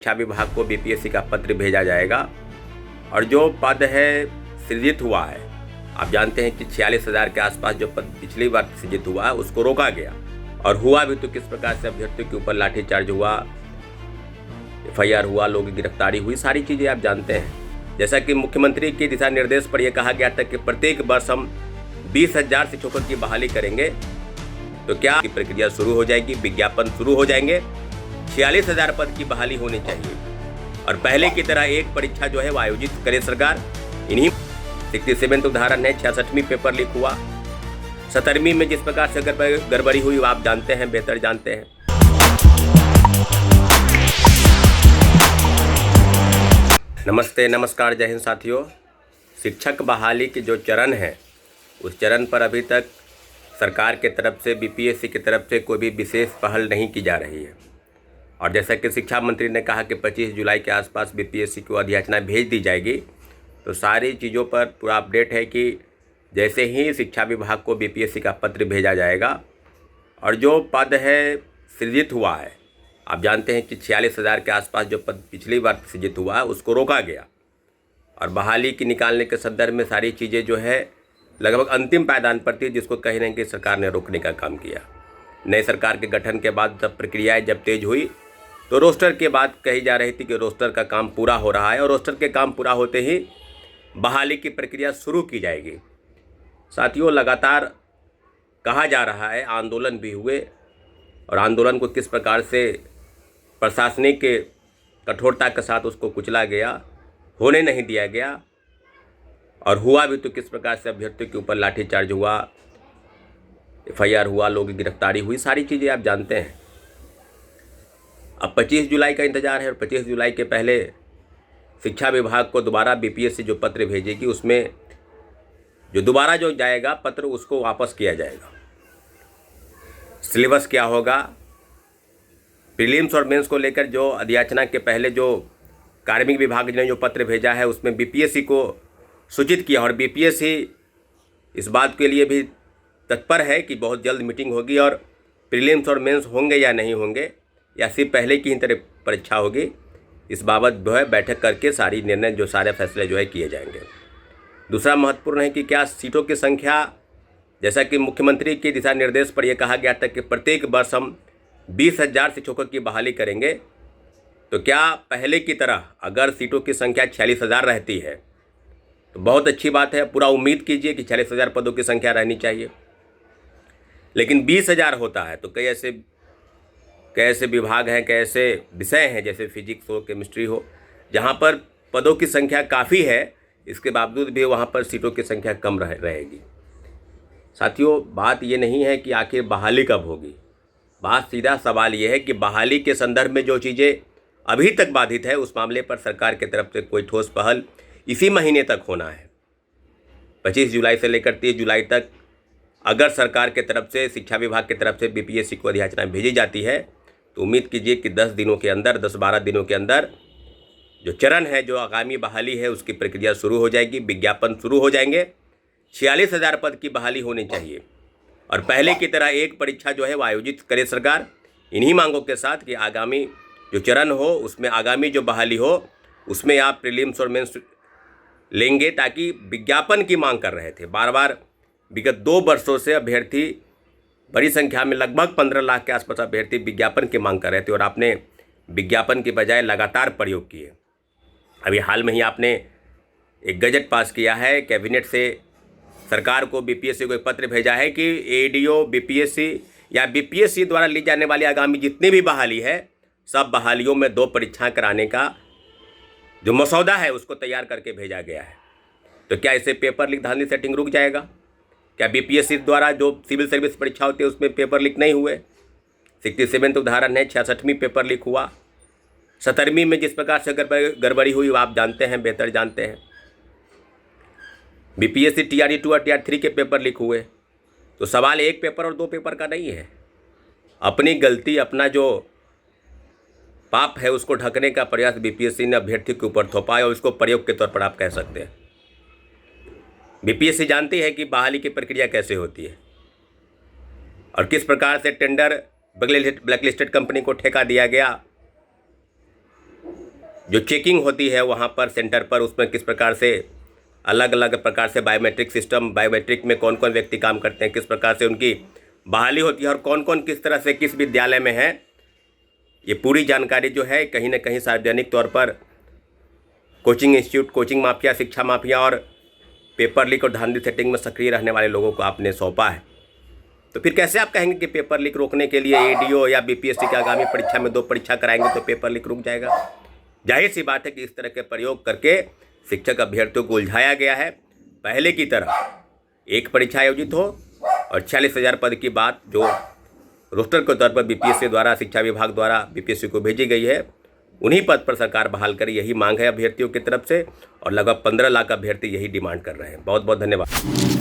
शिक्षा विभाग को बीपीएससी का पत्र भेजा जाएगा और जो पद है सृजित हुआ है, आप जानते हैं कि 46,000 के आसपास जो पद पिछली बार सृजित हुआ है उसको रोका गया और हुआ भी तो किस प्रकार से अभ्यर्थियों के ऊपर लाठीचार्ज हुआ, एफआईआर हुआ, लोगों की गिरफ्तारी हुई, सारी चीज़ें आप जानते हैं। जैसा कि मुख्यमंत्री के दिशा निर्देश पर यह कहा गया था कि प्रत्येक वर्ष हम 20,000 शिक्षकों की बहाली करेंगे, तो क्या प्रक्रिया शुरू हो जाएगी, विज्ञापन शुरू हो जाएंगे। 46,000 पद की बहाली होनी चाहिए और पहले की तरह एक परीक्षा जो है वो आयोजित करे सरकार। इन्हीं 67 उदाहरण है। 66वीं पेपर लीक हुआ, 17वीं में जिस प्रकार से गड़बड़ी हुई आप जानते हैं, बेहतर जानते हैं। नमस्ते, नमस्कार, जय हिंद साथियों। शिक्षक बहाली की जो चरण है उस चरण पर अभी तक सरकार के तरफ से, बीपीएससी की तरफ से कोई भी विशेष पहल नहीं की जा रही है। और जैसा कि शिक्षा मंत्री ने कहा कि 25 जुलाई के आसपास बीपीएससी को अधियाचना भेज दी जाएगी, तो सारी चीज़ों पर पूरा अपडेट है कि जैसे ही शिक्षा विभाग को बीपीएससी का पत्र भेजा जाएगा और जो पद है सृजित हुआ है, आप जानते हैं कि 46,000 के आसपास जो पद पिछली बार सृजित हुआ है उसको रोका गया और बहाली की निकालने के संदर्भ में सारी चीज़ें जो है लगभग अंतिम पायदान पर थी, जिसको कहीं ना कहीं सरकार ने रोकने का काम किया। नई सरकार के गठन के बाद जब प्रक्रियाएँ जब तेज हुई तो रोस्टर के बाद कही जा रही थी कि रोस्टर का काम पूरा हो रहा है और रोस्टर के काम पूरा होते ही बहाली की प्रक्रिया शुरू की जाएगी। साथियों, लगातार कहा जा रहा है, आंदोलन भी हुए और आंदोलन को किस प्रकार से प्रशासनिक के कठोरता के साथ उसको कुचला गया, होने नहीं दिया गया और हुआ भी तो किस प्रकार से अभ्यर्थियों के ऊपर लाठीचार्ज हुआ, एफआईआर हुआ, लोगों की गिरफ्तारी हुई, सारी चीज़ें आप जानते हैं। अब 25 जुलाई का इंतज़ार है और 25 जुलाई के पहले शिक्षा विभाग को दोबारा बीपीएससी जो पत्र भेजेगी उसमें जो दोबारा जो जाएगा पत्र उसको वापस किया जाएगा। सिलेबस क्या होगा, प्रीलिम्स और मेंस को लेकर जो अधियाचना के पहले जो कार्मिक विभाग ने जो पत्र भेजा है उसमें बीपीएससी को सूचित किया और बीपीएससी इस बात के लिए भी तत्पर है कि बहुत जल्द मीटिंग होगी और प्रीलिम्स और मेंस होंगे या नहीं होंगे या सिर्फ पहले की ही तरह परीक्षा होगी, इस बाबत जो है बैठक करके सारी निर्णय जो सारे फैसले जो है किए जाएंगे। दूसरा महत्वपूर्ण है कि क्या सीटों की संख्या, जैसा कि मुख्यमंत्री के दिशा निर्देश पर यह कहा गया था कि प्रत्येक वर्ष हम 20,000 शिक्षकों की बहाली करेंगे, तो क्या पहले की तरह अगर सीटों की संख्या 46,000 रहती है तो बहुत अच्छी बात है, पूरा उम्मीद कीजिए कि 46,000 पदों की संख्या रहनी चाहिए। लेकिन 20,000 होता है तो कई ऐसे विभाग हैं, कई ऐसे विषय हैं जैसे फिजिक्स हो, केमिस्ट्री हो, जहाँ पर पदों की संख्या काफ़ी है, इसके बावजूद भी वहाँ पर सीटों की संख्या कम रहेगी। साथियों, बात ये नहीं है कि आखिर बहाली कब होगी, बात सीधा सवाल ये है कि बहाली के संदर्भ में जो चीज़ें अभी तक बाधित है उस मामले पर सरकार की तरफ से कोई ठोस पहल इसी महीने तक होना है। 25 जुलाई से लेकर 30 जुलाई तक अगर सरकार के तरफ से, शिक्षा विभाग की तरफ से बीपीएससी को अधियाचना भेजी जाती है तो उम्मीद कीजिए कि 10 दिनों के अंदर, 10-12 दिनों के अंदर जो चरण है, जो आगामी बहाली है उसकी प्रक्रिया शुरू हो जाएगी, विज्ञापन शुरू हो जाएंगे। 46,000 पद की बहाली होनी चाहिए और पहले की तरह एक परीक्षा जो है वो आयोजित करे सरकार। इन्हीं मांगों के साथ कि आगामी जो चरण हो उसमें, आगामी जो बहाली हो उसमें आप प्रीलिम्स और मेंस लेंगे, ताकि विज्ञापन की मांग कर रहे थे बार बार। विगत 2 वर्षों से अभ्यर्थी बड़ी संख्या में, लगभग 15 लाख के आसपास अभ्यर्थी विज्ञापन की मांग कर रहे थे और आपने विज्ञापन की बजाय लगातार प्रयोग किए। अभी हाल में ही आपने एक गजट पास किया है, कैबिनेट से सरकार को बीपीएससी को एक पत्र भेजा है कि एडीओ बीपीएससी या बीपीएससी द्वारा ली जाने वाली आगामी जितनी भी बहाली है, सब बहालियों में 2 परीक्षाएँ कराने का जो मसौदा है उसको तैयार करके भेजा गया है। तो क्या इससे पेपर लीक धांधली सेटिंग रुक जाएगा? क्या बीपीएससी द्वारा जो सिविल सर्विस परीक्षा होती है उसमें पेपर लीक नहीं हुए? 67 उदाहरण है। 66वीं पेपर लीक हुआ, 17वीं में जिस प्रकार से गड़बड़ी हुई आप जानते हैं, बेहतर जानते हैं। बीपीएससी टीआरई 2 और टीआरई 3 के पेपर लीक हुए। तो सवाल एक पेपर और 2 पेपर का नहीं है। अपनी गलती, अपना जो पाप है उसको ढकने का प्रयास बीपीएससी ने अभ्यर्थी के ऊपर थोपा है और उसको प्रयोग के तौर पर आप कह सकते हैं। बीपीएससी जानती है कि बहाली की प्रक्रिया कैसे होती है और किस प्रकार से टेंडर ब्लैकलिस्टेड कंपनी को ठेका दिया गया जो चेकिंग होती है वहाँ पर सेंटर पर, उसमें किस प्रकार से अलग अलग प्रकार से बायोमेट्रिक सिस्टम, बायोमेट्रिक में कौन कौन व्यक्ति काम करते हैं, किस प्रकार से उनकी बहाली होती है और कौन कौन किस तरह से किस विद्यालय में है, ये पूरी जानकारी जो है कहीं ना कहीं सार्वजनिक तौर पर कोचिंग इंस्टीट्यूट, कोचिंग माफिया, शिक्षा माफिया और पेपर लीक और धांधली सेटिंग में सक्रिय रहने वाले लोगों को आपने सौंपा है। तो फिर कैसे आप कहेंगे कि पेपर लीक रोकने के लिए एडीओ या बीपीएससी की आगामी परीक्षा में 2 परीक्षा कराएंगे तो पेपर लीक रुक जाएगा? जाहिर सी बात है कि इस तरह के प्रयोग करके शिक्षक अभ्यर्थियों को उलझाया गया है। पहले की तरह एक परीक्षा आयोजित हो और 46,000 पद की बात जो रोस्टर के तौर पर बीपीएससी द्वारा, शिक्षा विभाग द्वारा बीपीएससी को भेजी गई है, उन्हीं पद पर सरकार बहाल करे, यही मांग है अभ्यर्थियों की तरफ से और लगभग 15 लाख अभ्यर्थी यही डिमांड कर रहे हैं। बहुत बहुत धन्यवाद।